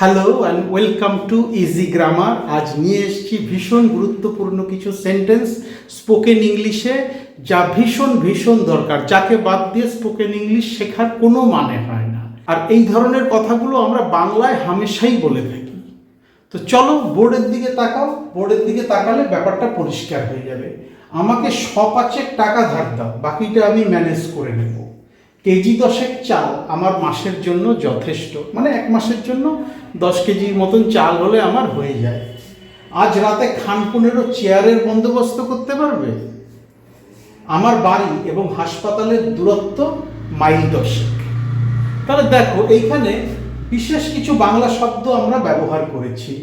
Hello and welcome to easy grammar. আজ নিয়ে এসেছি ভীষণ গুরুত্বপূর্ণ কিছু সেন্টেন্স স্পোকেন ইংলিশে, যা ভীষণ ভীষণ দরকার, যাকে বাদ দিয়ে স্পোকেন ইংলিশ শেখার কোনো মানে হয় না। আর এই ধরনের কথাগুলো আমরা বাংলায় হামেশাই বলে থাকি। তো চলো বোর্ডের দিকে তাকাও, বোর্ডের দিকে তাকালে ব্যাপারটা পরিষ্কার হয়ে যাবে। আমাকে 5 টাকা ধার দাও, বাকিটা আমি ম্যানেজ করে নেব। কেজি 10 চাল আমার মাসের জন্য যথেষ্ট, মানে 1 মাসের জন্য 10 কেজির মতন চাল হলে আমার হয়ে যায়। আজ রাতে খান 15 চেয়ারের বন্দোবস্ত করতে পারবে? আমার বাড়ি এবং হাসপাতালের দূরত্ব মাইল 10। তাহলে দেখো এইখানে বিশেষ কিছু বাংলা শব্দ আমরা ব্যবহার করেছি।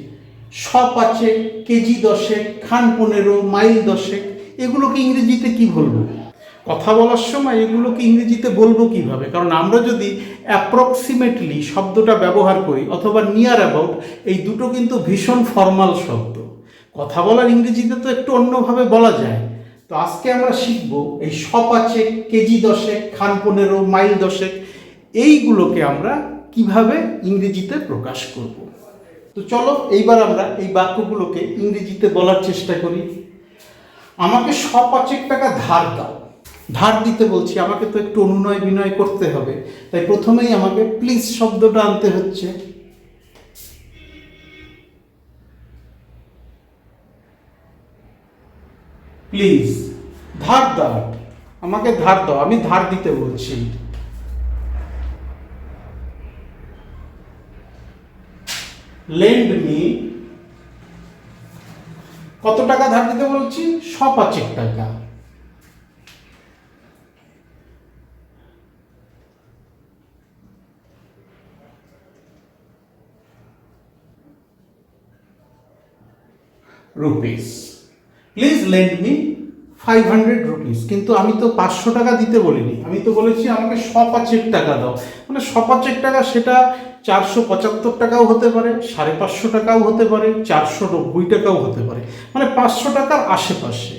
5 কেজি 10, খান 15, মাইল 10। এগুলোকে ইংরেজিতে কি বলবো? কথা বলার সময় এগুলোকে ইংরেজিতে বলবো কিভাবে? কারণ আমরা যদি অ্যাপ্রক্সিমেটলি শব্দটা ব্যবহার করি অথবা নিয়ার অ্যাবাউট, এই দুটো কিন্তু ভীষণ ফর্মাল শব্দ। কথা বলার ইংরেজিতে তো একটু অন্যভাবে বলা যায়। তো আজকে আমরা শিখব এই 5 কেজি 10, খান 15, মাইল 10 এইগুলোকে আমরা কিভাবে ইংরেজিতে প্রকাশ করব। তো চলো এইবার আমরা এই বাক্যগুলোকে ইংরেজিতে বলার চেষ্টা করি। আমাকে 5 টাকা ধার দাও। ধার দিতে বলছি, আমাকে তো একটু অনুনয় বিনয় করতে হবে, তাই প্রথমেই আমাকে প্লিজ শব্দটা আনতে হচ্ছে। প্লিজ, ধার দাও, আমাকে ধার দাও, আমি ধার দিতে বলছি। লেন্ড মি, কত টাকা ধার দিতে বলছি? 5 টাকা। Rupees, please lend me 500 rupees. কিন্তু আমি তো 500 টাকা দিতে বলিনি, আমি তো বলেছি আমাকে 5 টাকা দাও। মানে 5 টাকা সেটা 475 টাকাও হতে পারে, 550 টাকাও হতে পারে, 490 টাকাও হতে পারে, মানে 500 টাকার আশেপাশে।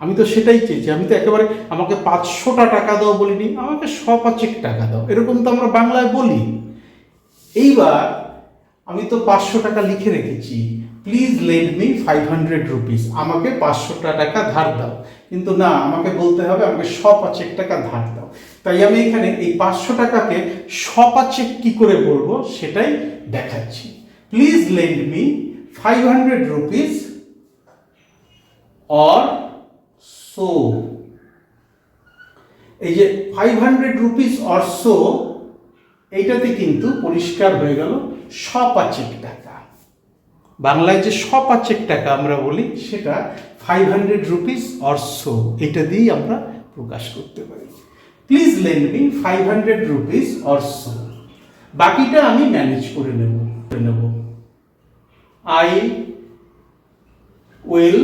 আমি তো সেটাই চেয়েছি, আমি তো একেবারে আমাকে 500টা টাকা দাও বলিনি, আমাকে 5 টাকা দাও, এরকম তো আমরা বাংলায় বলি। এইবার আমি তো 500 টাকা লিখে রেখেছি, প্লিজ লেন্ড মি 500 রুপিস, আমাকে 500 টাকা ধার দাও। কিন্তু না, আমাকে বলতে হবে আমাকে 5 টাকা ধার দাও। তাই আমি এখানে এই 500 টাকাকে 5 কি করে বলবো সেটাই দেখাচ্ছি। Please lend me 500 rupees or so. এই যে 500 রুপিস অর সো, এইটাতে কিন্তু পরিষ্কার হয়ে গেল 5 টাকা। বাংলায় যে 5 টাকা আমরা বলি সেটা 500 রুপিস অর সো, এটা দিয়েই আমরা প্রকাশ করতে পারি। Please lend me 500 rupees or so, বাকিটা আমি ম্যানেজ করে নেব। I will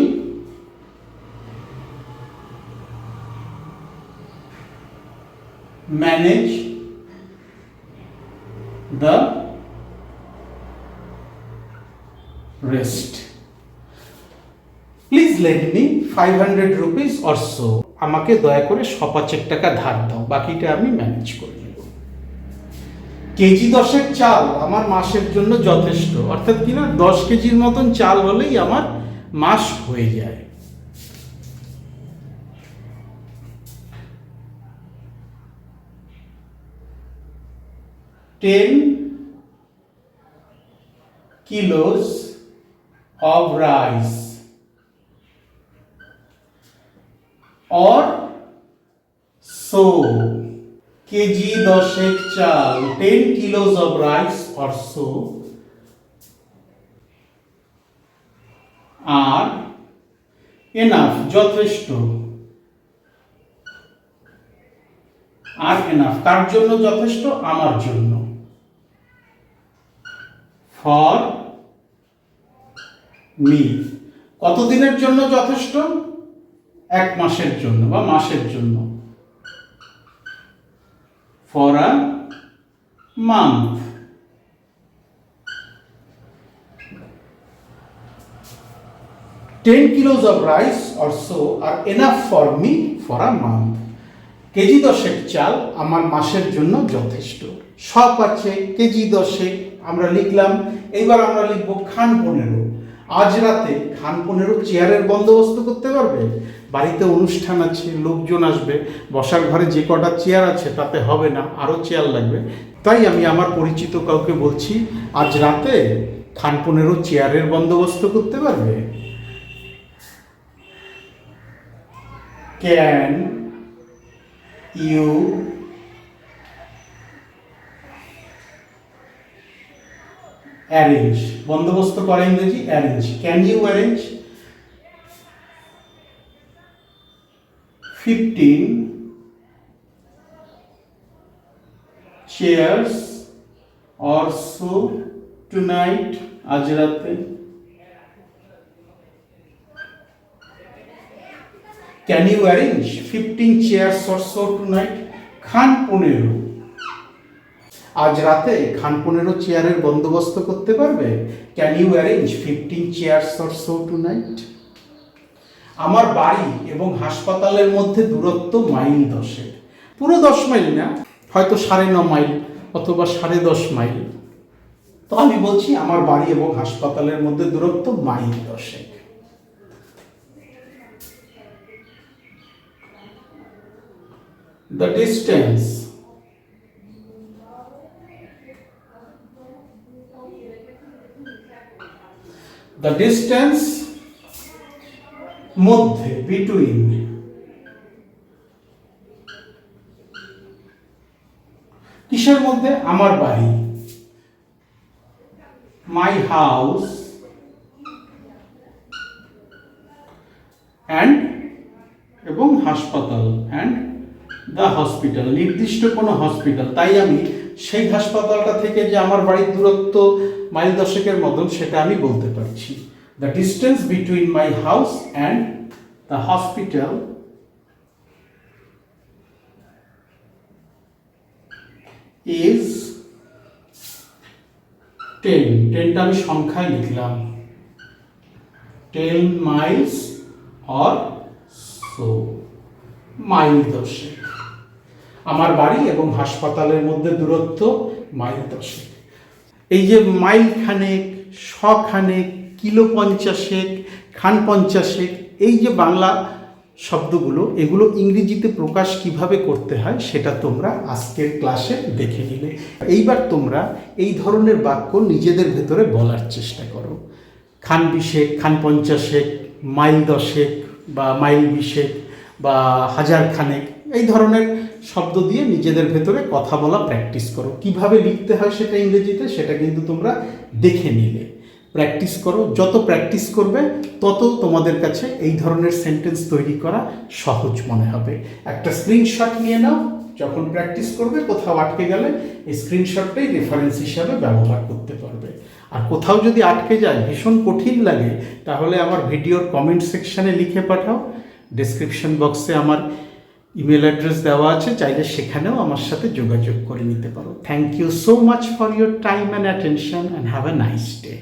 manage the rest. Please lend me 500 rupees or so, আমাকে দয়া করে 5 টাকা ধার দাও, বাকিটা আমি ম্যানেজ করে নেব। কেজি 10 চাল আমার মাসের জন্য যথেষ্ট, অর্থাৎ কিনা 10 কেজির মতন চাল হলেই আমার মাস হয়ে যায়। 10 kilos of rice or so, KG 10 চাল 10 kilos of rice or so R enough যথেষ্ট। আর enough কার জন্য যথেষ্ট? আমার জন্য। ফর মি, কতদিনের জন্য যথেষ্ট? 1 মাসের জন্য বা মাসের জন্য। For a month. Ten kilos of rice or so R enough for me for a month. KG 10 চাল আমার মাসের জন্য যথেষ্ট। সব আছে কেজি 10 আমরা লিখলাম। এইবার আমরা লিখব খান 15। আজ রাতে খান 15 চেয়ারের বন্দোবস্ত করতে পারবে? বাড়িতে অনুষ্ঠান আছে, লোকজন আসবে, বসার ঘরে যে কটা চেয়ার আছে তাতে হবে না, আরও চেয়ার লাগবে। তাই আমি আমার পরিচিত কাউকে বলছি, আজ রাতে খান 15 চেয়ারের বন্দোবস্ত করতে পারবে? Can you arrange? বন্দোবস্ত করা ইংরেজি arrange. Can you arrange 15 chairs or so tonight? আজ রাতে। Can you arrange 15 chairs or so tonight? খান 15 আজ রাতে খান 15 চেয়ারের বন্দোবস্ত করতে পারবে? Can you arrange 15 chairs or so tonight? আমার বাড়ি এবং হাসপাতালের মধ্যে দূরত্ব মাইল 10। পুরো 10 মাইল না, হয়তো 9.5 মাইল অথবা 10.5 মাইল। তো আমি বলছি আমার বাড়ি এবং হাসপাতালের মধ্যে দূরত্ব মাইল 10। The distance মধ্যে between কিসের মধ্যে? আমার বাড়ি my house and এবং হাসপাতাল and the hospital, নির্দিষ্ট কোনো হসপিটাল। তাই আমি সেই হাসপাতালটা থেকে যে আমার বাড়ির দূরত্ব মাইল 10 মতন সেটা আমি বলতে পারছি। The distance between my house and the hospital is 10। 10টা আমি সংখ্যায় লিখলাম, 10 miles or so, মাইল 10। আমার বাড়ি এবং হাসপাতালের মধ্যে দূরত্ব মাইল 10। এই যে মাইল খানেক, শখানেক, কিলো 50, খান 50, এই যে বাংলা শব্দগুলো, এগুলো ইংরেজিতে প্রকাশ কিভাবে করতে হয় সেটা তোমরা আজকের ক্লাসে দেখে নিলে। এইবার তোমরা এই ধরনের বাক্য নিজেদের ভেতরে বলার চেষ্টা করো। খান 20, খান 50, মাইল 10 বা মাইল 20 বা হাজার খানেক, এই ধরনের শব্দ দিয়ে নিজেদের ভেতরে কথা বলা প্র্যাকটিস করো। কিভাবে লিখতে হয় সেটা ইংরেজিতে সেটা কিন্তু তোমরা দেখে নিলে। প্র্যাকটিস করো, যত প্র্যাকটিস করবে তত তোমাদের কাছে এই ধরনের সেন্টেন্স তৈরি করা সহজ মনে হবে। একটা স্ক্রিনশট নিয়ে নাও, যখন প্র্যাকটিস করবে কোথাও আটকে গেলে এই স্ক্রিনশটটাই রেফারেন্স হিসাবে ব্যবহার করতে পারবে। আর কোথাও যদি আটকে যায়, ভীষণ কঠিন লাগে, তাহলে আমার ভিডিওর কমেন্ট সেকশানে লিখে পাঠাও। ডেসক্রিপশন বক্সে আমার ইমেল অ্যাড্রেস দেওয়া আছে, চাইলে সেখানেও আমার সাথে যোগাযোগ করে নিতে পারো। Thank you so much for your time and attention and have a nice day.